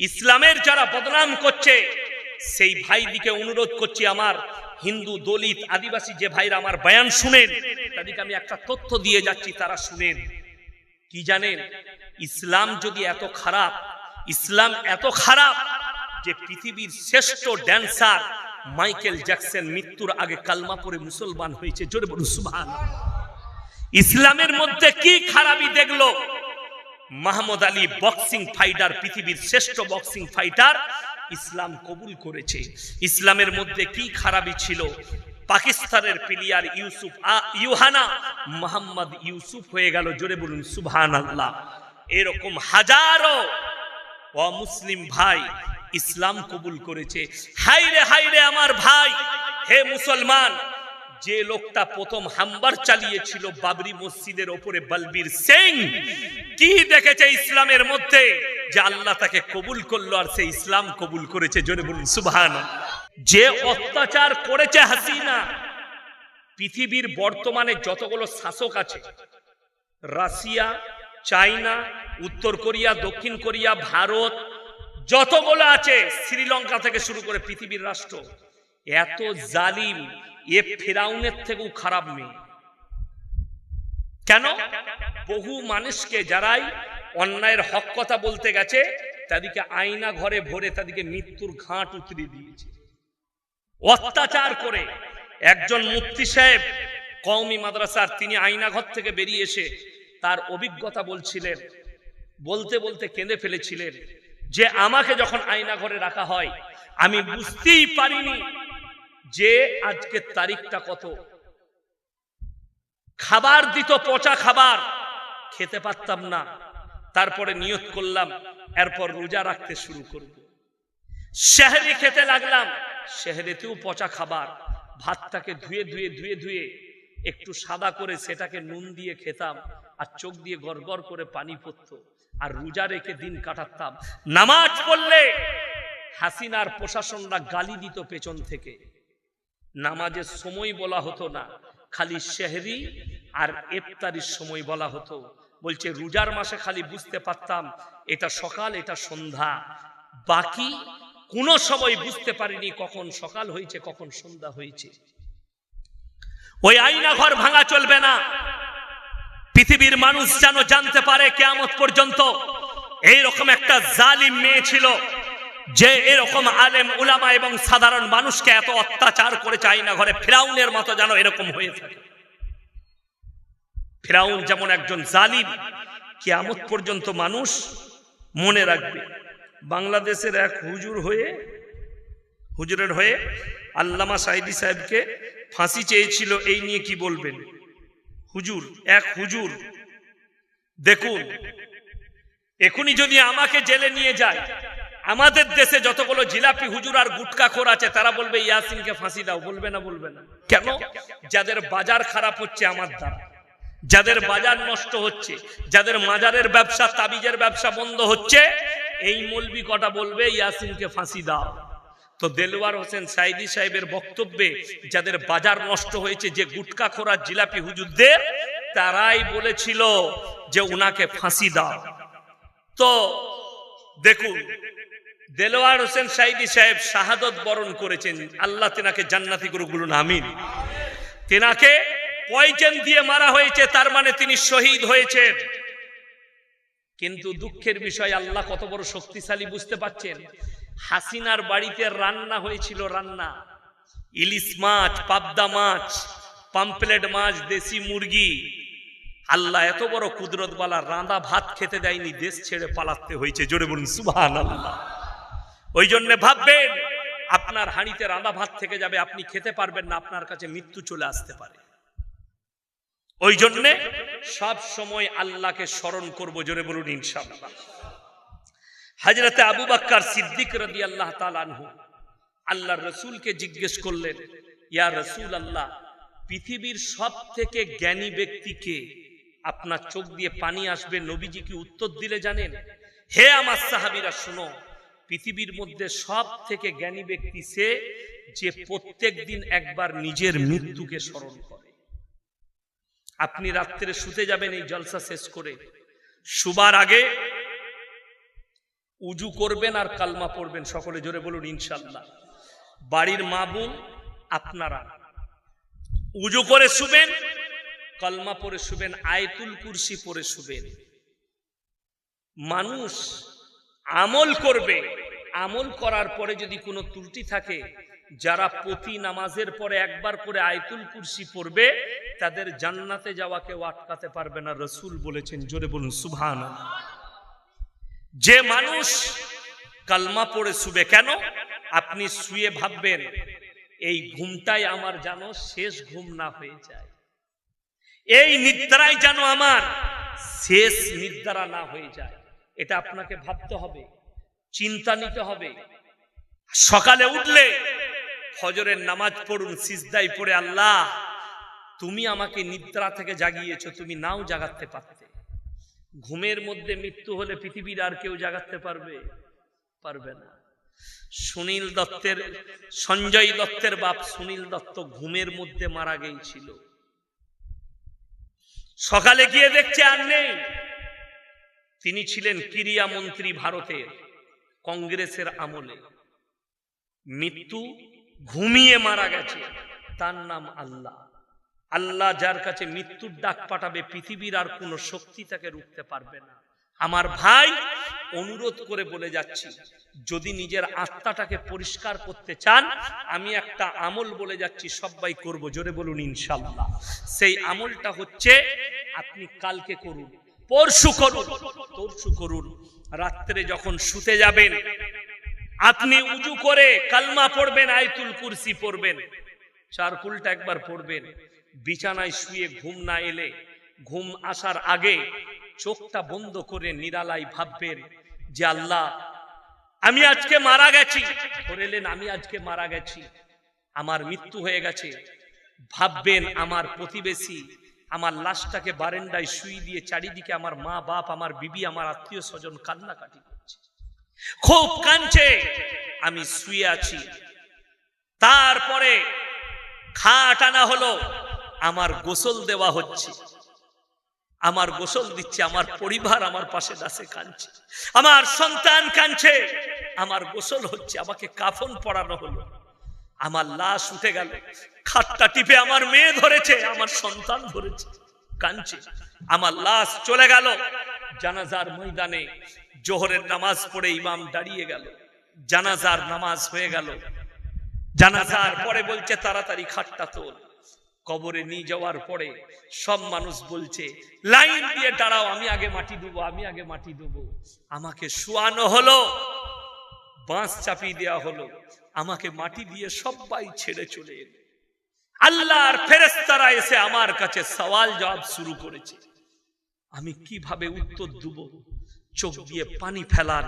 ইসলামের যারা বদনাম করছে সেই ভাইদিকে অনুরোধ করছি, আমার হিন্দু দলিত আদিবাসী যে ভাইরা আমার বয়ান শুনেন, তাদেরকে আমি একটা তথ্য দিয়ে যাচ্ছি, তারা শুনেন। কি জানেন? ইসলাম যদি এত খারাপ, ইসলাম এত খারাপ যে পৃথিবীর শ্রেষ্ঠ ড্যান্সার মাইকেল জ্যাকসন মৃত্যুর আগে কালমা পড়ে মুসলমান হয়েছে। জোরে বলুন সুবহানাল্লাহ। ইসলামের মধ্যে কি খারাপি দেখলো? মোহাম্মদ আলী বক্সিং ফাইটার, পৃথিবীর শ্রেষ্ঠ বক্সিং ফাইটার, ইসলাম কবুল করেছে। ইসলামের মধ্যে কি খারাপি ছিল? পাকিস্তানের প্লেয়ার ইউহানা মোহাম্মদ ইউসুফ হয়ে গেল। জোরে বলুন সুবহানাল্লাহ। এরকম হাজারো অমুসলিম ভাই ইসলাম কবুল করেছে। হাইরে হাইরে আমার ভাই, হে মুসলমান, যে লোকটা প্রথম হামবার চালিয়েছিল বাবরি মসজিদের ওপরে, বলবীর সিং, কি দেখেছে ইসলামের মধ্যে যে আল্লাহ তাকে কবুল করলো আর সে ইসলাম কবুল করেছে। জোরে বলুন সুবহানাল্লাহ। যে অত্যাচার করেছে হাসিনা, পৃথিবীর বর্তমানে যতগুলো শাসক আছে, রাশিয়া, চায়না, উত্তর কোরিয়া, দক্ষিণ কোরিয়া, ভারত, যতগুলো আছে, শ্রীলঙ্কা থেকে শুরু করে পৃথিবীর রাষ্ট্র, এত জালিম, এ ফেরাউনের থেকেও খারাপ মেয়ে। কেন? বহু মানুষকে যারাই অন্যায়ের হক কথা বলতে গেছে তাদেরকে আয়না ঘরে ভরে তাদেরকে মৃত্যুর ঘাট উতরে দিয়েছে অত্যাচার করে। একজন মুফতি সাহেব কওমি মাদ্রাসার, তিনি আয়না ঘর থেকে বেরিয়ে এসে তার অভিজ্ঞতা বলছিলেন, বলতে বলতে কেঁদে ফেলেছিলেন যে আমাকে যখন আয়না ঘরে রাখা হয় আমি বুঝতেই পারিনি যে আজকের তারিখটা কত। খাবার দিত, পচা খাবার, খেতে পারতাম না। তারপরে নিয়ত করলাম এরপর রোজা রাখতে শুরু করব। সেহরি খেতে লাগলাম, সেহরিতেও পচা খাবার। ভাতটাকে ধুয়ে ধুয়ে ধুয়ে ধুয়ে একটু সাদা করে সেটাকে নুন দিয়ে খেতাম, আর চোখ দিয়ে গড়গড় করে পানি পড়তো, আর রোজা রেখে দিন কাটাতাম। নামাজ পড়লে হাসিনার প্রশাসনরা গালি দিত পেছন থেকে। নামাজের সময় বলা হতো না, খালি সেহরি আর ইফতারির সময় বলা হতো। বলছে রোজার মাসে খালি বুঝতে পারতাম এটা সকাল এটা সন্ধ্যা, বাকি কোন সময় বুঝতে পারিনি কখন সকাল হয়েছে কখন সন্ধ্যা হয়েছে। ওই আয়না ঘর ভাঙা চলবে না। পৃথিবীর মানুষ যেন জানতে পারে কিয়ামত পর্যন্ত এইরকম একটা জালিম মেয়ে ছিল যে এরকম আলেম উলামা এবং সাধারণ মানুষকে এত অত্যাচার করেছে আয়না ঘরে। ফিরাউনের মতো যেন এরকম হয়ে থাকে। ফিরাউন যেমন একজন জালিম, কিয়ামত পর্যন্ত মানুষ মনে রাখবে। বাংলাদেশের এক হুজুরের হয়ে আল্লামা সাইদি সাহেবকে ফাঁসি চেয়েছিল, এই নিয়ে কি বলবেন? এক হুজুর দেখুন, এখনই যদি আমাকে জেলে নিয়ে যায়, আমাদের দেশে যতগুলো জিলাপি হুজুর আর গুটকাখোর আছে তারা বলবে ইয়াসিনকে ফাঁসি দাও। বলবে না? বলবে না। কেন? যাদের বাজার খারাপ হচ্ছে আমার দ্বারা, যাদের বাজার নষ্ট হচ্ছে, যাদের মাজারের ব্যবসা, তাবিজের ব্যবসা বন্ধ হচ্ছে, এই মৌলবি কটা বলবে ইয়াসিনকে ফাঁসি দাও। তো দেলওয়ার হোসেন সাইদি সাহেবের বক্তব্যে যাদের বাজার নষ্ট হয়েছে, যে গুটকাখোর আর জিলাপি হুজুরদের, তারাই বলেছিল যে উনাকে ফাঁসি দাও। তো দেখুন, দেলওয়ার হোসেন সাইদি সাহেব শাহাদত বরণ করেছেন, আল্লাহ তেনাকে জান্নাতি করুক, বলুন আমিন। তেনাকে পয়জন দিয়ে মারা হয়েছে, তার মানে তিনি শহীদ হয়েছেন। কিন্তু দুঃখের বিষয়, আল্লাহ কত বড় শক্তিশালী বুঝতে পাচ্ছেন। হাসিনার বাড়িতে রান্না হয়েছিল, রান্না, ইলিশ মাছ, পাবদা মাছ, পাম্পলেট মাছ, দেশি মুরগি। আল্লাহ এত বড় কুদরতওয়ালা, রাঁধা ভাত খেতে দেয়নি, দেশ ছেড়ে পালাতে হয়েছে। জোরে বলুন সুবহানাল্লাহ। ওই জন্য ভাববেন আপনার হাঁড়িতে রাঁধা ভাত থেকে যাবে, আপনি খেতে পারবেন না, আপনার কাছে মৃত্যু চলে আসতে পারে। ওই জন্য সব সময় আল্লাহকে স্মরণ করব। জোরে বলুন ইনশাআল্লাহ। হযরতে আবু বকর সিদ্দিক রাদিয়াল্লাহু তাআলা আনহু আল্লাহর রাসূলকে জিজ্ঞেস করলেন, ইয়া রাসূলুল্লাহ, পৃথিবীর সবথেকে জ্ঞানী ব্যক্তি কে? আপনার চোখ দিয়ে পানি আসবে। নবীজি কি উত্তর দিলে জানেন? হে আমার সাহাবীরা শুনো, পৃথিবীর মধ্যে সবথেকে জ্ঞানী ব্যক্তি সে যে প্রত্যেক দিন একবার নিজের মৃত্যুকে স্মরণ করে। আপনি রাত্রে শুতে যাবেন, এই জলসা শেষ করে শুবার আগে উজু করবেন আর কালমা পড়বেন, সকলে জোরে বলুন ইনশাআল্লাহ। বাড়ির মা বোন আপনারা উজু করে শুবেন, কালমা পড়ে শুবেন, আয়াতুল কুরসি পড়ে শুবেন। মানুষ আমল করবে, আমল করার পরে যদি কোনো ত্রুটি থাকে, যারা প্রতি নামাজের পরে একবার করে আয়াতুল কুরসি পড়বে তাদের জান্নাতে যাওয়া কেউ আটকাতে পারবে না, রাসূল বলেছেন, জোরে বলুন সুবহানাল্লাহ। যে মানুষ কালমা পড়ে শুবে, কেন আপনি শুয়ে ভাববেন এই ঘুমটাই আমার যেন শেষ ঘুম না হয়ে যায়, এই নিদ্রাই যেন আমার শেষ নিদ্রা না হয়ে যায়, এটা আপনাকে ভাবতে হবে, চিন্তা নিতে হবে। সকালে উঠলে ফজরের নামাজ পড়ুন, সিজদায় পড়ে, আল্লাহ তুমি আমাকে নিদ্রা থেকে জাগিয়েছো, তুমি নাও জাগাতে পারতে। ঘুমের মধ্যে মৃত্যু হলে পৃথিবীর আর কেউ জাগাতে পারবে না। সুনীল দত্তের, সঞ্জয় দত্তের বাপ সুনীল দত্ত ঘুমের মধ্যে মারা গিয়েছিল। সকালে গিয়ে দেখছে আর নেই। তিনি ছিলেন ক্রীড়া মন্ত্রী ভারতের, কংগ্রেসের আমলে। মৃত্যু, ঘুমিয়ে মারা গেছে, তার নাম আল্লাহ। আল্লাহ যার কাছে মৃত্যুর ডাক পাঠাবে পৃথিবীর আর কোনো শক্তি তাকে রুখতে পারবে না। আমার ভাই, অনুরোধ করে বলে যাচ্ছি, যদি নিজের আত্মাটাকে পরিষ্কার করতে চান, আমি একটা আমল বলে যাচ্ছি, সবাই করব, জোরে বলুন ইনশাআল্লাহ। সেই আমলটা হচ্ছে, আপনি কালকে করুন, পরশু করুন, রাত্রে যখন শুতে যাবেন আপনি উজু করে কালমা পড়বেন, আয়াতুল কুরসি পড়বেন, চার কুলটা একবার পড়বেন। বিছানায় শুয়ে ঘুম না এলে, ঘুম আসার আগে চোখটা বন্ধ করে নিরালায় ভাববেন যে আল্লাহ আমি আজকে মারা গেছি, বললেন আমি আজকে মারা গেছি, আমার মৃত্যু হয়ে গেছে। ভাববেন আমার প্রতিবেশী আমার লাশটাকে বারান্দায় শুয়ে দিয়ে চারিদিকে আমার মা বাপ, আমার বিবি, আমার আত্মীয় স্বজন কান্নাকাটি করছে, খুব কাঁদছে, আমি শুয়ে আছি। তারপরে খাট আনা হলো, আমার গোসল দেওয়া হচ্ছে, আমার গোসল দিচ্ছে, আমার পরিবার আমার পাশে দাসে কাঁদছে, আমার সন্তান কাঁদছে, আমার গোসল হচ্ছে, আমাকে কাফন পরানো হলো, আমার লাশ উঠে গেল, খাটটা টিপে আমার মেয়ে ধরেছে, আমার সন্তান ধরেছে, কাঁদছে, আমার লাশ চলে গেল। জানাজার ময়দানে জোহরের নামাজ পড়ে ইমাম দাঁড়িয়ে গেল, জানাজার নামাজ হয়ে গেল। জানাজার পরে বলছে তাড়াতাড়ি খাটটা তোল। কবরে নিয়ে যাওয়ার পরে সব মানুষ বলছে লাইন দিয়ে দাঁড়াও, আমি আগে মাটি দেবো, আমি আগে মাটি দেবো। আমাকে শোয়ানো হলো, বাঁশ চাপিয়ে দেওয়া হলো, আমাকে মাটি দিয়ে সবাই ছেড়ে চলে এলো। আল্লাহর ফেরেশতারা এসে আমার কাছে সওয়াল জবাব শুরু করেছে, আমি কিভাবে উত্তর দেব? চোখ দিয়ে পানি ফেলান,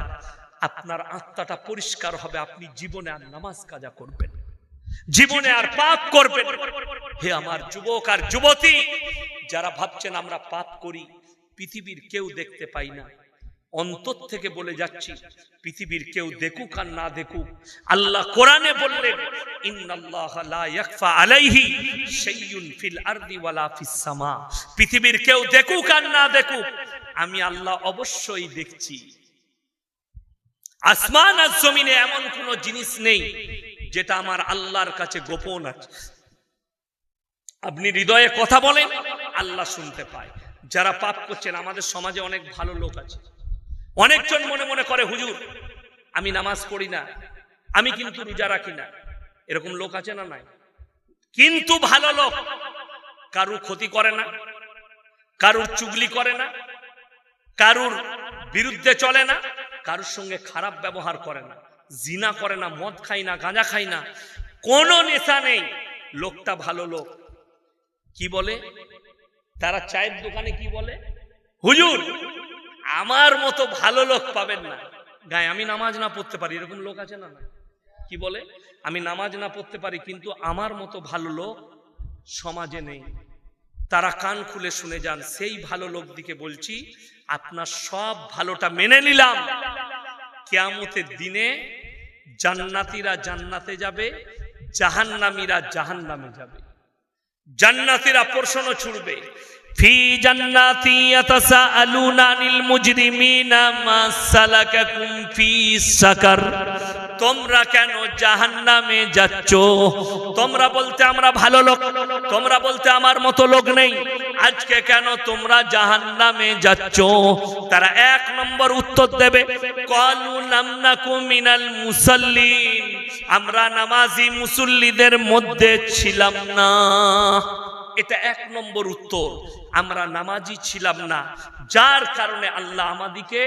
আপনার আত্মাটা পরিষ্কার হবে, আপনি জীবনে আর নামাজ কাজা করবেন, জীবনে আর পাপ করবেন। হে আমার যুবক আর যুবতী, যারা ভাবছেন আমরা পাপ করি, পৃথিবীর কেউ দেখতে পাই না, অন্তর থেকে বলে যাচ্ছি, পৃথিবীর কেউ দেখুক আর না দেখুক, আল্লাহ কোরআনে বললেন ইন্নাল্লাহা লা ইয়াখফা আলাইহি শাইউন ফিল আরদি ওয়ালা ফিস সামা। পৃথিবীর কেউ দেখুক আর না দেখুক, আমি আল্লাহ অবশ্যই দেখছি। আসমান আর জমিনে এমন কোন জিনিস নেই যেটা আমার আল্লাহর কাছে গোপন আছে। আপনি হৃদয়ে কথা বলেন, আল্লাহ শুনতে পায়। যারা পাপ করছেন, আমাদের সমাজে অনেক ভালো লোক আছে, অনেকজন মনে মনে করে হুজুর আমি নামাজ পড়ি না, আমি কিন্তু রোজা রাখি না, এরকম লোক আছে না? নাই। কিন্তু ভালো লোক, কারুর ক্ষতি করে না, কারুর চুগলি করে না, কারুর বিরুদ্ধে চলে না, কারুর সঙ্গে খারাপ ব্যবহার করে না, জিনা করে না, মদ খাই না, গাঁজা খাই না, কোনো নেশা নেই, লোকটা ভালো লোক। কি বলে তারা? চায়ের দোকানে কি বলে? হুজুর আমার মতো ভালো লোক পাবেন না গায়ে, আমি নামাজ না পড়তে পারি, এরকম লোক আছে না? না। কি বলে? আমি নামাজ না পড়তে পারি কিন্তু আমার মতো ভালো লোক সমাজে নেই। তারা কান খুলে শুনে যান, সেই ভালো লোক দিকে বলছি, আপনার সব ভালোটা মেনে নিলাম, কিয়ামতের দিনে জান্নাতীরা জান্নাতে যাবে, জাহান্নামীরা জাহান্নামে যাবে। জান্নাতীরা প্রশ্ন ছুড়বে, ফি জান্নাতি ইয়াতাসাআলুনা আনিল মুজরিমিনা মা সালাকাকুম ফি সাকার। তোমরা কেন জাহান্নামে যাচ্ছ? তোমরা বলতে আমরা ভালো লোক, তোমরা বলতে আমার মতো লোক নেই, আজকে কেন তোমরা জাহান্নামে যাচ্ছ? তারা এক নম্বর উত্তর দেবে, ক্বালু লাম নাকু মিনাল মুসাল্লিন, আমরা নামাজি মুসল্লিদের মধ্যে ছিলাম না। এটা এক নম্বর উত্তর, আমরা নামাজি ছিলাম না, যার কারণে আল্লাহ আমাদেরকে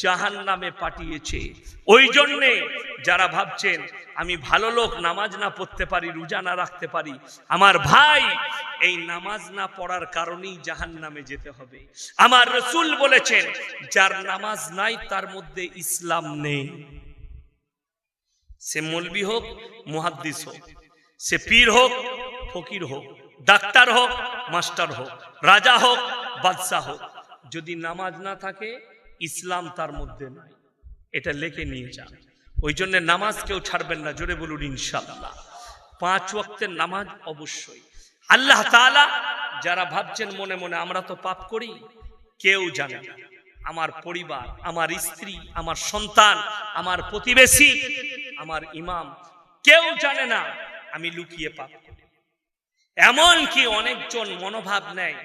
জাহান্নামে পাঠিয়েছে। ওই জন্যে যারা ভাবছেন আমি ভালো লোক, নামাজ না পড়তে পারি, রোজা না রাখতে পারি, আমার ভাই এই নামাজ না পড়ার কারণেই জাহান্নামে যেতে হবে। আমার রাসূল বলেছেন যার নামাজ নাই তার মধ্যে ইসলাম নেই। সে মৌলবি হোক, মুহাদ্দিস হোক, সে পীর হোক, ফকির হোক, ডাক্তার হোক, মাস্টার হোক, রাজা হোক, বাদশাহ হোক, যদি নামাজ না থাকে ইসলাম তার মধ্যে নাই। এটা লিখে নিয়ে যান। ওই জন্য নামাজ কেউ ছাড়বেন না, জোরে বলুন ইনশাআল্লাহ। 5 ওয়াক্তের নামাজ অবশ্যই। আল্লাহ তাআলা, যারা ভাবছেন মনে মনে আমরা তো পাপ করি, কেউ জানে না, আমার পরিবার, আমার স্ত্রী, আমার সন্তান, আমার প্রতিবেশী, আমার ইমাম, কেউ জানে না আমি লুকিয়ে পাপ করি। এমনকি অনেকজন মনোভাব নেয়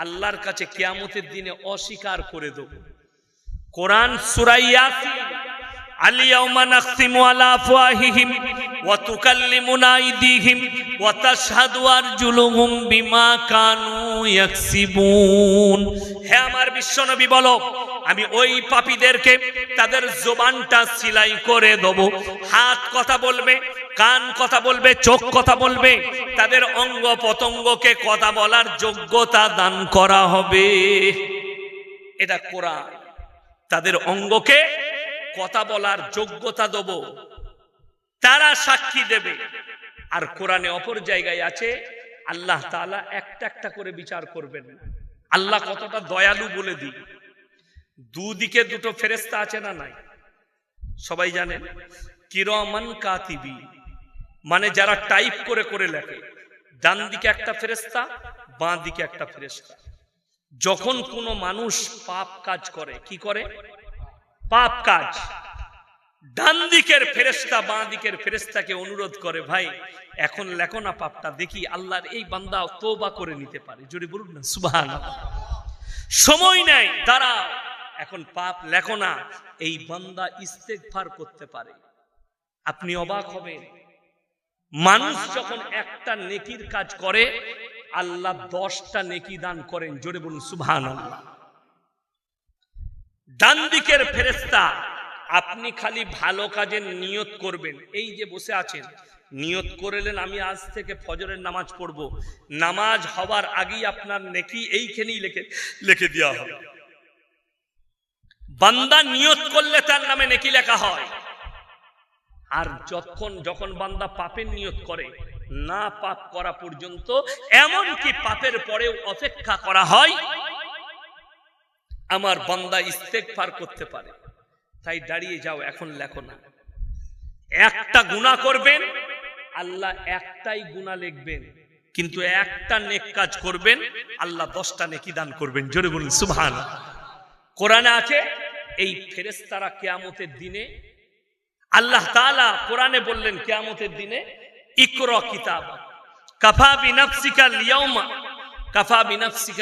আল্লাহর কাছে কিয়ামতের দিনে অস্বীকার করে দেব। কোরআন সূরা ইয়াসিন, আল-ইয়াওমা নাখতিমু আলা আফওয়াহিহিম ওয়া তুকাল্লিমুনা আইদিহিম ওয়া তাশহাদু আরজুলুহুম বিমা কানু ইয়াকসিবুন। হে আমার বিশ্বনবী বলো, আমি ওই পাপীদেরকে তাদের জবানটা সিলাই করে দেব, হাত কথা বলবে, কান কথা বলবে, চোখ কথা বলবে, তাদের অঙ্গ পতঙ্গকে কথা বলার যোগ্যতা দান করা হবে। এটা কোরআন। তাদের অঙ্গকে কথা বলার যোগ্যতা দেব, তারা সাক্ষী দেবে। আর কোরআনে অপর জায়গায় আছে আল্লাহ তাআলা একটা একটা করে বিচার করবেন। আল্লাহ কতটা দয়ালু বলে দিই, দুদিকে দুটো ফেরেশতা আছে না নাই? সবাই জানেন কিরামান কাতিবি, মানে যারা টাইপ করে করে লেখে। ডান দিকে একটা ফেরেশতা, বাঁ দিকে একটা ফেরেশতা। যখন কোনো মানুষ পাপ কাজ করে, কি করে? পাপ কাজ, ডান দিকের ফেরেশতা বাঁ দিকের ফেরেশতাকে অনুরোধ করে, ভাই এখন লেখো না পাপটা, দেখি আল্লাহর এই বান্দা তওবা করে নিতে পারে। জোরে বলুন না সুবহানাল্লাহ। সময় নাই, দাঁড়াও, এখন পাপ লেখো না, এই বান্দা ইস্তেগফার করতে পারে। আপনি অবাক হবেন, মানুষ যখন একটা নেকির কাজ করে আল্লাহ 10টা নেকি দান করেন। জোরে বলুন সুবহানাল্লাহ। ডান দিকের ফেরেশতা, আপনি খালি ভালো কাজের নিয়ত করবেন। এই যে বসে আছেন, নিয়ত করলেন আমি আজ থেকে ফজরের নামাজ পড়ব, নামাজ হওয়ার আগেই আপনার নেকি এইখানেই লিখে দেওয়া হবে। বান্দা নিয়ত করলে তার নামে নেকি লেখা হয়। আর যখন বান্দা পাপের নিয়ত করে, না পাপ করা পর্যন্ত, এমনকি পাপের পরেও অপেক্ষা করা হয় আমার বান্দা ইস্তেগফার করতে পারে। তাই দাঁড়িয়ে যাও, এখন লেখো না। একটা গুনাহ করবেন, আল্লাহ একটাই গুনাহ লিখবেন, কিন্তু একটা নেক কাজ করবেন, আল্লাহ 10টা নেকি দান করবেন। জোরে বলুন সুবহানাল্লাহ। কোরআনে আছে এই ফেরেশতারা কিয়ামতের দিনে, আল্লাহ তাআলা কোরআনে বললেন কিয়ামতের দিনে ইকরা কিতাবাক কাফা বিনাফসিকা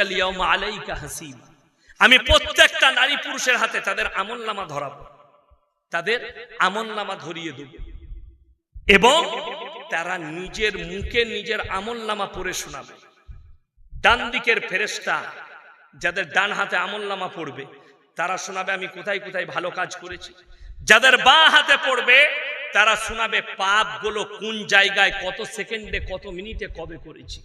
লিয়াউমা আলাইকা হাসিবা। আমি প্রত্যেকটা নারী পুরুষের হাতে তাদের আমলনামা ধরাবো, তাদের আমলনামা ধরিয়ে দেব, এবং তারা নিজের মুখে নিজের আমলনামা পড়ে শোনাবে। ডান দিকের ফেরেশতা যাদের ডান হাতে আমলনামা পড়বে তারা শোনাবে আমি কোথায় কোথায় ভালো কাজ করেছি। যাদের বাঁ হাতে পড়বে তারা শোনাবে পাপগুলো কোন জায়গায়, কত সেকেন্ডে, কত মিনিটে, কবে করেছি,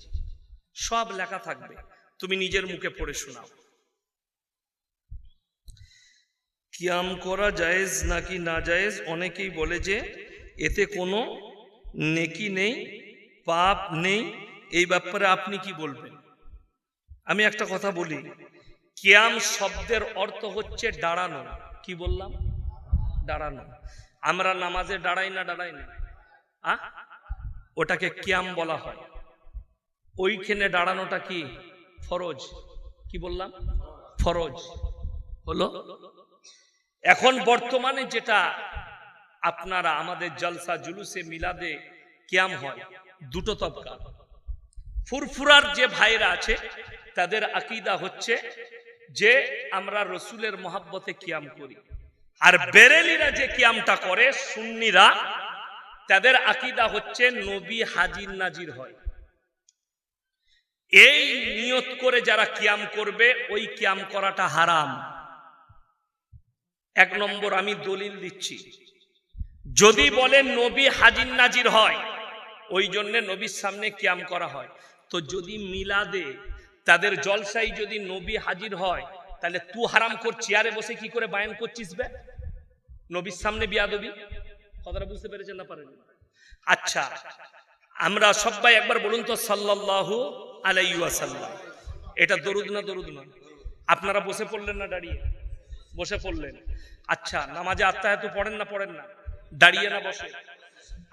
সব লেখা থাকবে। তুমি নিজের মুখে পড়ে শোনাও। কিয়াম করা জায়েজ নাকি না জায়েজ? অনেকেই বলে যে এতে কোনো নেকি নেই, পাপ নেই। এই ব্যাপারে আপনি কি বলবেন? আমি একটা কথা বলি, কিয়াম শব্দের অর্থ হচ্ছে দাঁড়ানো। কি বললাম? দাঁড়ানো। আমরা নামাজে দাঁড়াই না ওটাকে কিয়াম বলা হয়। ওইখানে দাঁড়ানোটা কি? ফরজ। কি বললাম? ফরজ হলো। এখন বর্তমানে যেটা আপনারা আমাদের জলসা জুলুসে মিলাদে কিয়াম হয়, দুটো তবকা। ফুরফুরার যে ভাইরা আছে তাদের আকীদা হচ্ছে যে আমরা রসুলের মহাব্বতে কিয়াম করি, আর বেরেলিরা যে কিয়ামটা করে সুন্নিরা, তাদের আকীদা হচ্ছে নবী হাজির নাজির হয়। এই নিয়ত করে যারা কিয়াম করবে ওই কিয়াম করাটা হারাম। এক নম্বর আমি দলিল দিচ্ছি, যদি বলেন নবী হাজির নাজির হয় ওই জন্য নবীর সামনে কিয়াম করা হয়, তো যদি মিলাদে তাদের জলসাই যদি নবী হাজির হয়, তাহলে তুই হারাম কর চেয়ারে বসে কি করে বায়ান করছিস বে? নবীর সামনে বিয়াদবি। কথাটা বুঝতে পেরেছেন না পারেন? আচ্ছা, আমরা সবাই একবার বলুন তো সাল্লাল্লাহু আলাইহি ওয়াসাল্লাম। এটা দরুদ না দরুদ না? আপনারা বসে পড়লেন না দাঁড়িয়ে? বসে পড়লেন। আচ্ছা, নামাজে আত্তাহিয়াতু পড়েন না পড়েন না? দাঁড়িয়ে না বসে?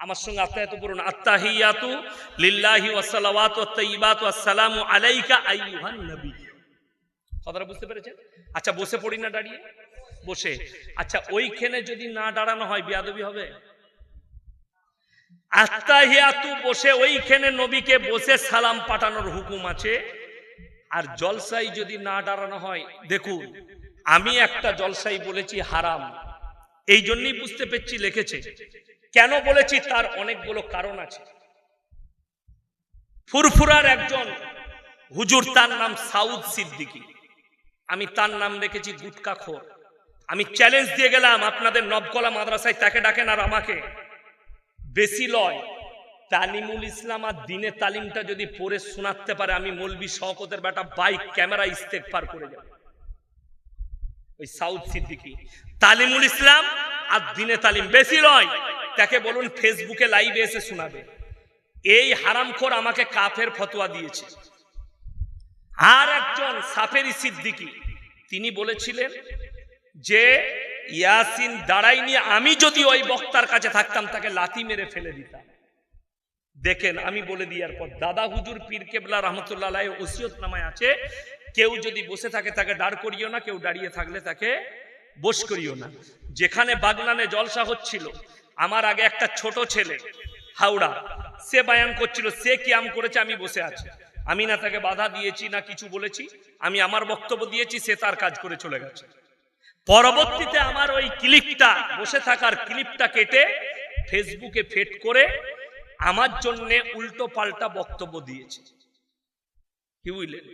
আমার সঙ্গে আত্তাহিয়াতু পড়ুন। আত্তাহিয়াতু লিল্লাহি ওয়াস সালাওয়াতু ওয়াত তাইয়্যিবাতু আসসালামু আলাইকা আইয়ুহান নবী। কথাটা বুঝতে পেরেছেন? আচ্ছা, বসে পড়ি না দাঁড়িয়ে? বসে। আচ্ছা, ওইখানে যদি না দাঁড়ানো হয় বিয়াদবি হবে? আত্তাহিয়াতু বসে ওইখানে নবীকে বসে সালাম পাঠানোর হুকুম আছে, আর জলসাই যদি না দাঁড়ানো হয়। দেখুন, আমি একটা জলসাই বলেছি হারাম, এই জন্যই বুঝতে পেরেছি লিখেছে। কেন বলেছি তার অনেকগুলো কারণ আছে। ফুরফুরার একজন হুজুর, তার নাম সাউদ সিদ্দিকী, আমি তার নাম রেখেছি গুটকাখোর। আমি চ্যালেঞ্জ দিয়ে গেলাম আপনাদের নবকলা মাদ্রাসায় তাকে ডাকেন আর আমাকে। বেশি লয়, তালিমুল ইসলাম আর দিনের তালিমটা যদি পড়ে শোনাতে পারে, আমি মৌলবি শওকতের বেটা বাইক ক্যামেরা ইস্তেগফার করে যাব। ওই সাউদ সিদ্দিকী তালিমুল ইসলাম আর দিনে তালিম বেশি লয়, তাকে বলুন ফেসবুকে লাইভে এসে শোনাবে। এই হারামখোর আমাকে কাফের ফতোয়া দিয়েছে। আর একজন সাফেরি সিদ্দিকী, তিনি বলেছিলেন যে ইয়াসিন দাঁড়াইনি, আমি যদি ওই বক্তার কাছে থাকতাম তাকে লাথি মেরে ফেলে দিতাম। দেখেন, আমি বলে দিয়ার পর দাদা হুজুর পীর কেবলা রহমতুল্লাহ আলাইহি ওসিয়তনামায় আছে, কেউ যদি বসে থাকে তাকে দাঁড় করিও না, কেউ দাঁড়িয়ে থাকলে তাকে বস করিও না। যেখানে বাগনানে জলসা হচ্ছিল, আমার আগে একটা ছোট ছেলে হাওড়া, সে বায়ান করছিল, সে কিয়াম করেছে, আমি বসে আছি। আমি না তাকে বাধা দিয়েছি না কিছু বলেছি, আমি আমার বক্তব্য দিয়েছি, সে তার কাজ করে চলে গেছে। পরবর্তীতে আমার ওই ক্লিপটা, বসে থাকার ক্লিপটা কেটে ফেসবুকে ফেড করে আমার জন্য উল্টো পাল্টা বক্তব্য দিয়েছে। কি বুঝলেন?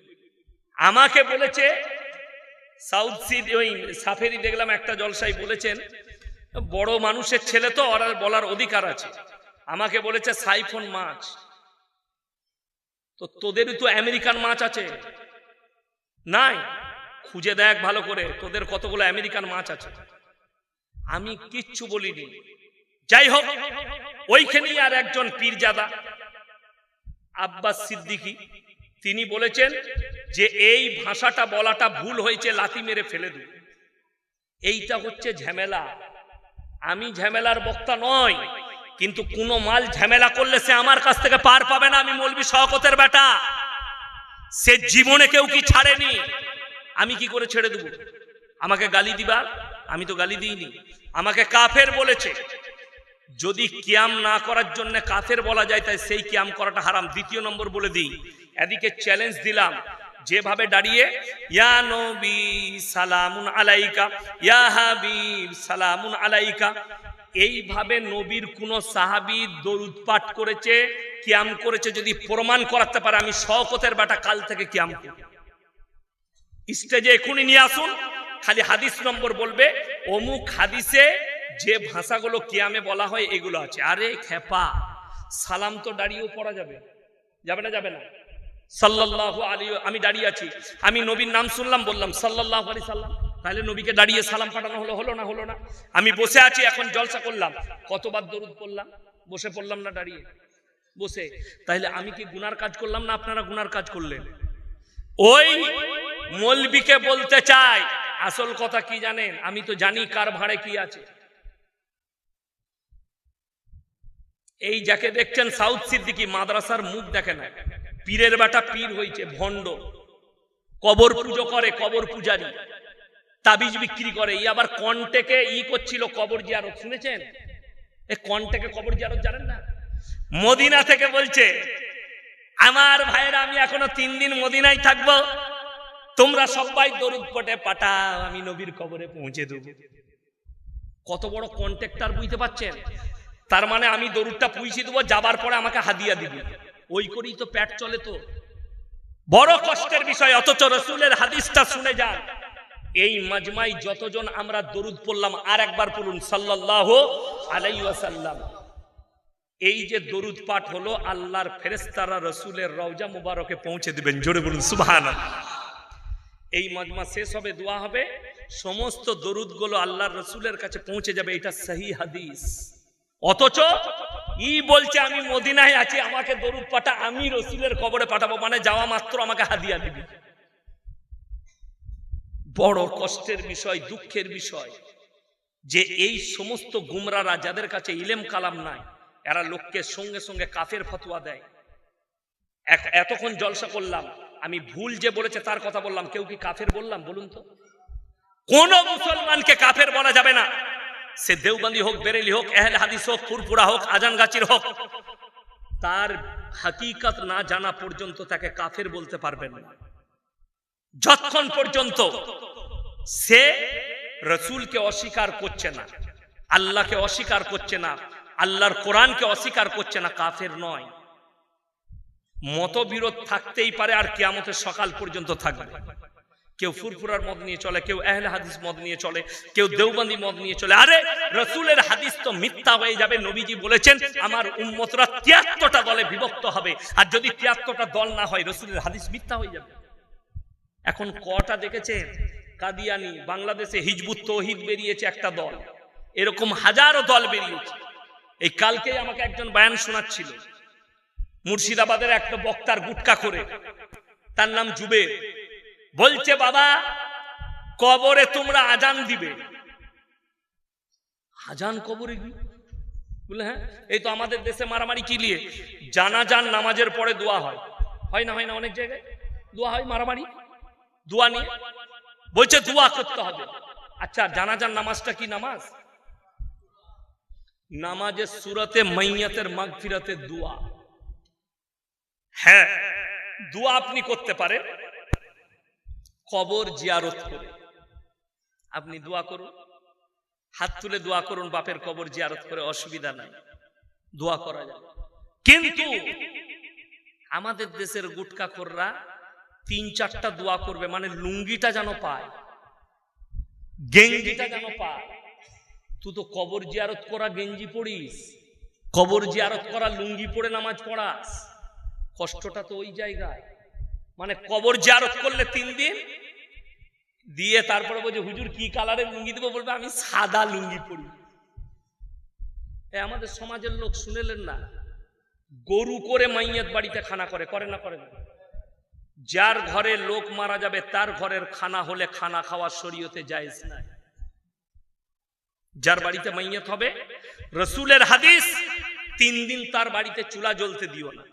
আমাকে বলেছে সাউথ সিড, ওই সাফেরি দেখলাম একটা জলসাই বলেছেন, বড় মানুষের ছেলে তো, ওরা বলার অধিকার আছে। আমাকে বলেছে সাইফন মাছ, তো তোদেরই তো আমেরিকান মাছ আছে নাই? খুঁজে দেখ ভালো করে, তোদের কতগুলো আমেরিকান মাছ আছে। আমি কিচ্ছু বলিনি। যাই হোক, ওইখানেই আর একজন পীরজাদা আব্বাস সিদ্দিকী, তিনি বলেছেন যে এই ভাষাটা বলাটা ভুল হয়েছে, লাথি মেরে ফেলে দিন। এইটা হচ্ছে ঝামেলা। আমি ঝামেলার বক্তা নয়, কিন্তু কোন মাল ঝামেলা করলে সে আমার কাছ থেকে পার পাবে না। আমি মৌলবি শওকতের বেটা, সে জীবনে কেউ কি ছাড়েনি, আমি কি করে ছেড়ে দেব? আমাকে গালি দিবার, আমি তো গালি দিইনি। আমাকে কাফের বলেছে, যদি কিয়াম না করার জন্য কাফের বলা যায়, তাই সেই কিয়াম করাটা হারাম। দ্বিতীয় নম্বর বলে দিই, এদিকে চ্যালেঞ্জ দিলাম, যেভাবে দাঁড়িয়ে ইয়া নবী সালামুন আলাইকা, ইয়া হাবিব সালামুন আলাইকা, এইভাবে নবীর কোন সাহাবী দরুদ পাঠ করেছে, কিয়াম করেছে, যদি প্রমাণ করাতে পারে, আমি শওকতের বেটা কাল থেকে কিয়াম করব। স্টেজে এখনই নিয়ে আসুন, খালি হাদিস নম্বর বলবে, অমুক হাদিসে যে ভাষাগুলো কিয়ামে বলা হয় এগুলো আছে। আরে খেপা, সালাম তো দাঁড়িয়েও পড়া যাবে, যাবে না? যাবে না? সাল্লাল্লাহু আলাইহি, আমি দাঁড়িয়ে আছি, আমি নবীর নাম শুনলাম, বললাম সাল্লাল্লাহু আলাইহি সাল্লাম, তাহলে নবীকে দাঁড়িয়ে সালাম পাঠানো হলো? হলো না? হলো না? আমি বসে আছি, এখন জলসা করলাম, কতবার দরুদ পড়লাম? বসে পড়লাম না দাঁড়িয়ে? বসে। তাহলে আমি কি গুনার কাজ করলাম না আপনারা গুনার কাজ করলেন? ওই মৌলবীকে বলতে চাই, আসল কথা কি জানেন? আমি তো জানি কার ভাড়ে কি আছে। এই যাকে দেখছেন সাউথ সিদ্দিকী, মাদ্রাসার মুখ দেখে না, পীরের বেটা পীর হয়েছে, ভণ্ড। কবর পুজো করে, কবর পূজারি তাবিজ বিক্রি করে। ই আবার কন্টেকে করছিল কবর জিয়ারত, শুনেছেন? এ কন্টেকে কবর জিয়ারত জানেন না? মদিনা থেকে বলছে, আমার ভাইরা আমি এখনো 3 দিন মদিনায় থাকবো, তোমরা সবাই দরুদ পড়ে পাঠাও, আমি নবীর কবরে পৌঁছে দেব। কত বড় কন্ট্রাক্টর বুঝতে পারছেন? তার মানে আমি দরুদটা পৌঁছে দেবো, যাবার পরে আমাকে হাদিয়া দিবি, ওই করেই তো পেট চলে। তো বড় কষ্টের বিষয়, অথচ রাসূলের হাদিসটা শুনে যান। এই মাজমাই যতজন আমরা দরুদ পড়লাম, আর একবার পড়ুন সাল্লাল্লাহু আলাইহি ওয়াসাল্লাম। এই যে দরুদ পাঠ হলো, আল্লাহর ফেরেশতারা রাসূলের রওজা মুবারকে পৌঁছে দিবেন। জোরে বলুন সুবহানাল্লাহ। এই মাজমা শেষ হবে, দোয়া হবে, সমস্ত দরুদগুলো আল্লাহর রাসূলের কাছে পৌঁছে যাবে। এটা সহি হাদিস। অথচ বলছে আমি মদিনায় আছি, আমাকে দরুদ পাঠা, আমি রাসূলের কবরে পাঠাবো, মানে যাওয়া মাত্র আমাকে হাদিয়া দিবি। বড় কষ্টের বিষয়, দুঃখের বিষয় যে এই সমস্ত গুমরারা, যাদের কাছে ইলম কালাম নাই, এরা লোককে সঙ্গে সঙ্গে কাফের ফতোয়া দেয়। এতক্ষণ জলসা করলাম, আমি ভুল যে বলেছে তার কথা বললাম, কেউ কি কাফের বললাম? বলুন তো। কোন মুসলমানকে কাফের বলা যাবে না, সে দেওবন্দি হোক, বেরেলি হোক, আহলে হাদিস হোক, ফুরফুরা হোক, আজানগাছির হোক। তার হাকিকত না জানা পর্যন্ত তাকে কাফের বলতে পারবেন না, যতক্ষণ পর্যন্ত সে রাসূলকে অস্বীকার করছে না, আল্লাহকে অস্বীকার করছে না, আল্লাহর কোরআনকে অস্বীকার করছে না, কাফের নয়। মতবিরোধ থাকতেই পারে, আর কিয়ামতের সকাল পর্যন্ত থাকবে। কেউ ফুরফুরার মত নিয়ে চলে, কেউ আহলে হাদিস মত নিয়ে চলে, কেউ দেওবন্দি মত নিয়ে চলে। আরে রাসূলের হাদিস তো মিথ্যা হয়ে যাবে। নবীজি বলেছেন আমার উম্মতরা 73টা দলে বিভক্ত হবে, আর যদি 73টা দল না হয়, রাসূলের হাদিস মিথ্যা হয়ে যাবে। এখন কটা দেখেছেন? কাদিয়ানি, বাংলাদেশে হিজবুত তৌহিদ বেরিয়েছে একটা দল, এরকম হাজারো দল বেরিয়েছে। এই কালকেই আমাকে একজন বয়ান শোনাচ্ছিল, মুর্শিদাবাদের একটা বক্তার গুটকা করে, তার নাম জুবের। বলছে বাবা, কবরে তোমরা আজান দিবে। আজান কবরে? বলে হ্যাঁ, এই তো আমাদের দেশে মারামারি কি নিয়ে, জানাজার নামাজের পরে দোয়া হয়, হয় না? হয় না? অনেক জায়গায় দোয়া হয়, মারামারি দোয়া নিয়ে। বলছে দোয়া করতে হবে। আচ্ছা, জানাজার নামাজটা কি নামাজ? নামাজের সূরাতে মাইয়াতের মাগফিরাতের দোয়া। হ্যাঁ, দোয়া আপনি করতে পারেন কবর জিয়ারত করে। আপনি দোয়া করুন, হাত তুলে দোয়া করুন, বাপের কবর জিয়ারত করে, অসুবিধা নাই, দোয়া করা যাবে। কিন্তু আমাদের দেশের গুটকাখোররা 3-4টা দোয়া করবে, মানে লুঙ্গিটা যেন পায়, গেঞ্জিটা যেন পায়। তুই তো কবর জিয়ারত করা গেঞ্জি পড়িস, কবর জিয়ারত করা লুঙ্গি পরে নামাজ পড়াস, কষ্টটা তো ওই জায়গায়। মানে কবর জিয়ারত করলে 3 দিন দিয়ে তারপরে বলছে হুজুর কি কালারের লুঙ্গি দেবো? বলবে আমি সাদা লুঙ্গি পরি। আমাদের সমাজের লোক শুনেলেন না, গরু করে মাইয়াত বাড়িতে খানা করে, করে না? করে না? যার ঘরে লোক মারা যাবে তার ঘরের খানা হলে খানা খাওয়া শরীয়তে জায়েজ নাই। যার বাড়িতে মাইয়াত হবে, রাসূলের হাদিস, 3 দিন তার বাড়িতে চুলা জ্বলতে দিও না।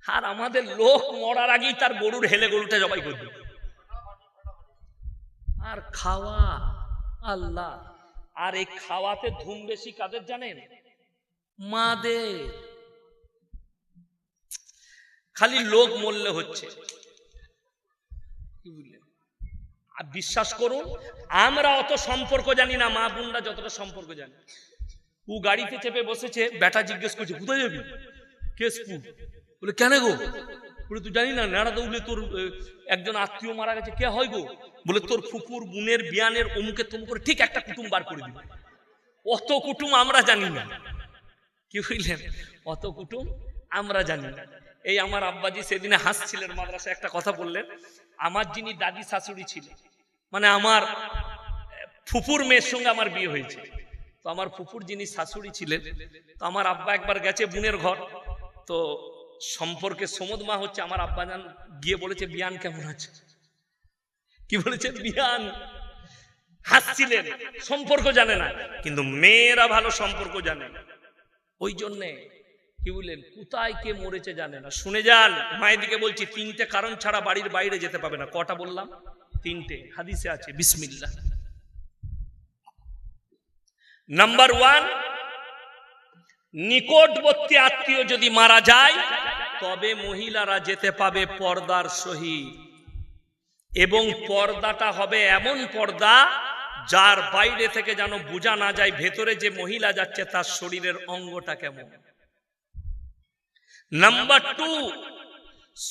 আর আমাদের লোক মরার আগেই তার গরুর হেলে গরুটা জবাই করে দিবে। আর খাওয়া, আল্লাহ! আর এই খাওয়াতে ধুম বেশি কাদের জানেন? মাদের। খালি লোক মরলে হচ্ছে, কি বুঝলেন? আর বিশ্বাস করুন, আমরা অত সম্পর্ক জানি না, মা বোনরা যতটা সম্পর্ক জানি। ও গাড়িতে চেপে বসেছে, বেটা জিজ্ঞেস করছে কোথায় যাবি? কেশপুর। বলে কেন গো? বলে তুই জানি না নাড়া দৌলে তোর একজন আত্মীয় মারা গেছে। কে হয় গো? বলে তোর ফুপুর বোনের বিয়ানের অমুকে তমুকে, ঠিক একটা কুটুম বার করে দিবে। অত কুটুম আমরা জানি না, কি বুঝলেন? অত কুটুম আমরা জানি না। এই আমার আব্বাজি সেদিনে হাসছিলেন, মাদ্রাসায় একটা কথা বললেন। আমার যিনি দাদি শাশুড়ি ছিল, মানে আমার ফুপুর মেয়ের সঙ্গে আমার বিয়ে হয়েছে, তো আমার ফুপুর যিনি শাশুড়ি ছিলেন, তো আমার আব্বা একবার গেছে বোনের ঘর, তো সম্পর্কে সমদ মা হচ্ছে, আমার আব্বা জান গিয়ে বলেছে বিয়ান কেমন আছে? কি বলেছে? বিয়ান। হাসছিলেন, সম্পর্ক জানে না, কিন্তু মেয়েরা ভালো সম্পর্ক জানে। ওই জন্যে কি কি বললেন, কোথায় কে মরেছে জানে না। শুনে যান, মায়ের দিকে বলছি, 3টে কারণ ছাড়া বাড়ির বাইরে যেতে পাবে না। কটা বললাম? 3টে, হাদিসে আছে। বিসমিল্লাহ। নাম্বার 1, নিকটবর্তী আত্মীয় যদি মারা যায় তবে মহিলারা যেতে পাবে পর্দার সহিত, এবং পর্দাটা হবে এমন পর্দা যার বাইরে থেকে যেন বোঝা না যায় ভেতরে যে মহিলা যাচ্ছে তার শরীরের অঙ্গটা কেমন। নাম্বার 2,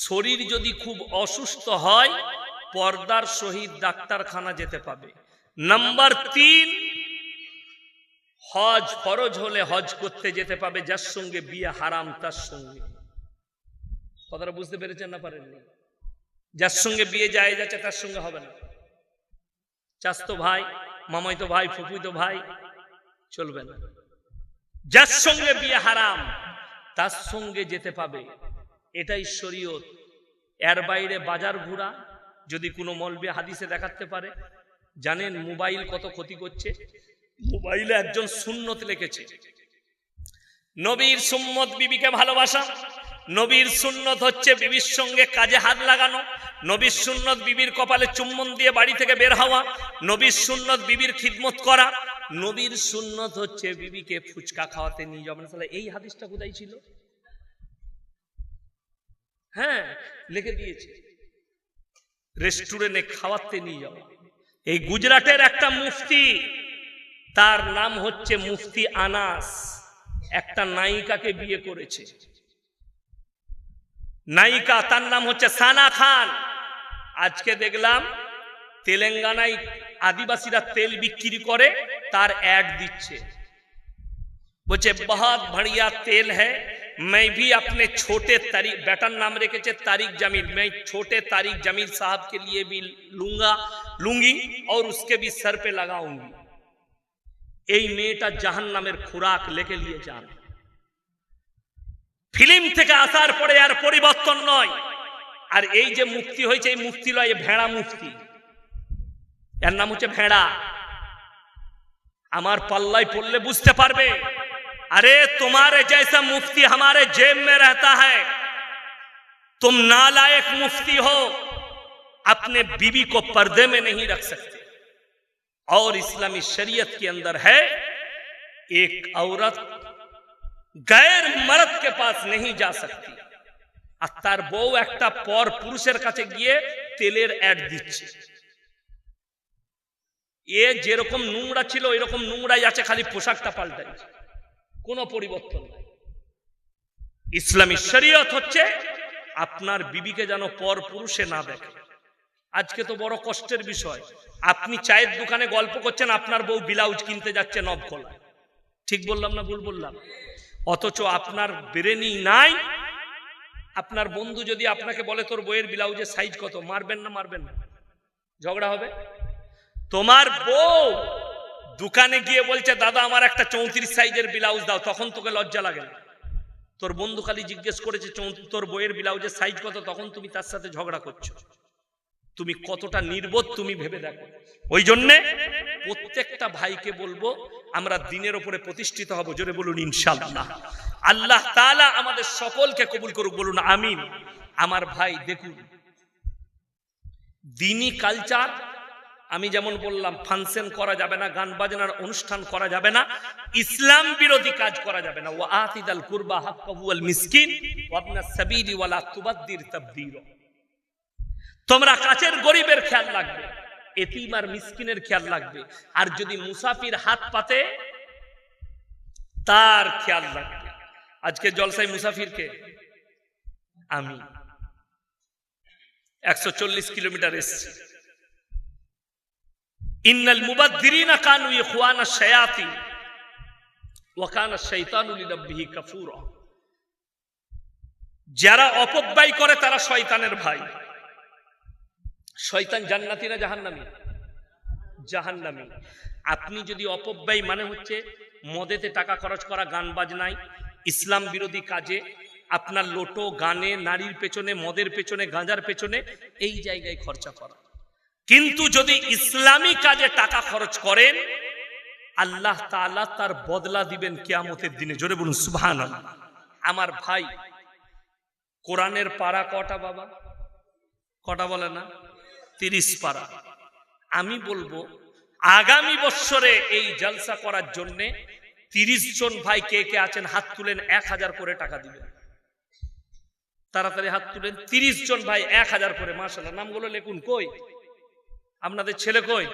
শরীর যদি খুব অসুস্থ হয় পর্দার সহিত ডাক্তারখানা যেতে পাবে। নাম্বার 3, হজ ফরজ হলে হজ করতে যেতে পাবে, যার সঙ্গে বিয়ে হারাম তার সঙ্গে। কথাটা বুঝতে পেরেছেন না পারেননি? যার সঙ্গে বিয়ে যায় যাচ্ছে তার সঙ্গে হবে না। চাচতো ভাই, মামাইতো ভাই, ফুফুইতো ভাই চলবে না। যার সঙ্গে বিয়ে হারাম তার সঙ্গে যেতে পাবে, এটাই শরীয়ত। এর বাইরে বাজার ঘোরা যদি কোনো মৌলবি হাদিসে দেখাতে পারে। জানেন মোবাইল কত ক্ষতি করছে? মোবাইলে একজন সুন্নত লিখেছে, নবীর সুন্নত বিবিকে ভালোবাসা। নবীর সুন্নত হচ্ছে বিবির সঙ্গে কাজে হাত লাগানো। নবীর সুন্নত বিবির কপালে চুম্বন দিয়ে বাড়ি থেকে বের হওয়া। নবীর সুন্নত বিবির খিদমত করা। নবীর সুন্নত হচ্ছে বিবিকে ফুচকা খাওয়াতে নিয়ে যাবেন। তাহলে এই হাদিসটা কোথায় ছিল? হ্যাঁ, লিখে দিয়েছে, রেস্টুরেন্টে খাওয়াতে নিয়ে যাওয়া। এই গুজরাটের একটা মুফতি, তার নাম হচ্ছে মুফতি আনাস, একটা নায়িকাকে বিয়ে করেছে। নায়িকা, তার নাম হচ্ছে সানা খান। আজকে দেখলাম তেলেঙ্গানায় আদিবাসীরা তেল বিক্রি করে, তার অ্যাড দিচ্ছে, বলছে বহুত বড়িয়া তেল হ্যায়, मैं भी अपने छोटे तारिक, बेटा नाम रेखेছে तारिक जमील, मैं छोटे तारिक जमील साहब के लिए भी लूंगी और उसके भी सर पे लगाऊंगी। এই মেয়েটা জাহান্নামের খোরাক লেখে নিয়ে যান। ফিল্ম থেকে আসার পরে আর পরিবর্তন নয়। আর এই যে মুফতি হয়েছে, এই মুফতি লয়, ভেড়া মুফতি। এর নাম হচ্ছে ভেড়া। আমার পাল্লায় পড়লে বুঝতে পারবে। अरे तुम्हारे जैसा मुफ्ती हमारे जेब में रहता है, तुम नालायक मुफ्ती हो, अपने बीवी को पर्दे में नहीं रख सकते। और इस्लामी शरीयत के अंदर है, एक औरत गैर मर्द के पास नहीं जा सकती। আর তার বউ একটা পর পুরুষের কাছে গিয়ে তেলের অ্যাড দিচ্ছে। এ যেরকম নোংরা ছিল এরকম নোংরাই আছে, খালি পোশাকটা পাল্টাইছে, কোনো পরিবর্তন নাই। ইসলামী শরীয়ত হচ্ছে আপনার বিবিকে যেন পর পুরুষে না দেখে। আজকে তো বড় কষ্টের বিষয়, আপনি চায়ের দোকানে গল্প করছেন, আপনার বউ ব্লাউজ কিনতে যাচ্ছে নবকলায়। ঠিক বললাম না ভুল বললাম? অথচ আপনার ব্রেনই নাই। আপনার বন্ধু যদি আপনাকে বলে তোর বইয়ের ব্লাউজের সাইজ কত, মারবেন না? মারবেন না? ঝগড়া হবে? তোমার বউ দোকানে গিয়ে বলছে দাদা আমার একটা 34 সাইজের ব্লাউজ দাও, তখন তোকে লজ্জা লাগে না? তোর বন্ধু খালি জিজ্ঞেস করেছে তোর বইয়ের ব্লাউজের সাইজ কত, তখন তুমি তার সাথে ঝগড়া করছো। তুমি কতটা নির্বোধ তুমি ভেবে দেখো। ওই জন্যে প্রত্যেকটা ভাইকে বলবো আমরা দ্বীনের উপরে প্রতিষ্ঠিত হব। জোরে বলুন ইনশাআল্লাহ। আল্লাহ তাআলা আমাদের সকলকে কবুল করুক, বলুন আমিন। আমার ভাই দেখুন, দ্বীনি কালচার, আমি যেমন বললাম ফাংশন করা যাবে না, গান বাজনার অনুষ্ঠান করা যাবে না, ইসলাম বিরোধী কাজ করা যাবে না। ওয়া আতিদাল কুরবা হাক্কাহু ওয়াল মিসকিন ওয়া ইবনাস সাবিলি ওয়া লা তুবাদ্দির তাবদীরা। তোমরা কাছের গরিবের খেয়াল রাখবে, এতিম আর মিসকিনের খেয়াল রাখবে, আর যদি মুসাফির হাত পাতে তার খেয়াল রাখবে। আজকে জলসায় মুসাফিরকে আমি 140 কিলোমিটার এসেছি। ইন্নাল মুবাদ্দিরিনা কানু ইখওয়ানা শায়াতিন ওয়া কানা শাইতানু লিরাব্বিহি কাফুরা। যারা অপব্যয় করে তারা শয়তানের ভাই। শয়তান জান্নাতি না জাহান্নামী? জাহান্নামী। আপনি যদি অপব্যয় মানে হচ্ছে মদেতে টাকা খরচ করা, গান বাজনায়, ইসলাম বিরোধী কাজে, আপনার লোটো গানে, নারীর পেছনে, মদের পেছনে, গাঁজার পেছনে, এই জায়গায় খরচা করা। কিন্তু যদি ইসলামী কাজে টাকা খরচ করেন আল্লাহ তাআলা তার বদলা দিবেন কিয়ামতের দিনে। জোরে বলুন সুবহানাল্লাহ। আমার ভাই, কোরআনের পারা কটা বাবা? কটা বলে না? 30 পারা। আমি বলবো আগামী বছরে এই জলসা করার জন্য 30 জন ভাই কে কে আছেন হাত তুলেন, 1000 করে টাকা দিবেন। তাড়াতাড়ি হাত তুলেন। 30 জন ভাই 1000 করে। মাশাআল্লাহ, নামগুলো লিখুন। কই আপনাদের ছেলে? কই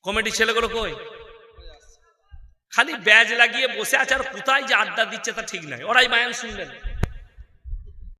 কমিটি ছেলেগুলো? কই? খালি ব্যাজ লাগিয়ে বসে আছে, আর কোথায় যে আড্ডা দিচ্ছে তা ঠিক নাই। ওরাই বায়ান শুনলেন।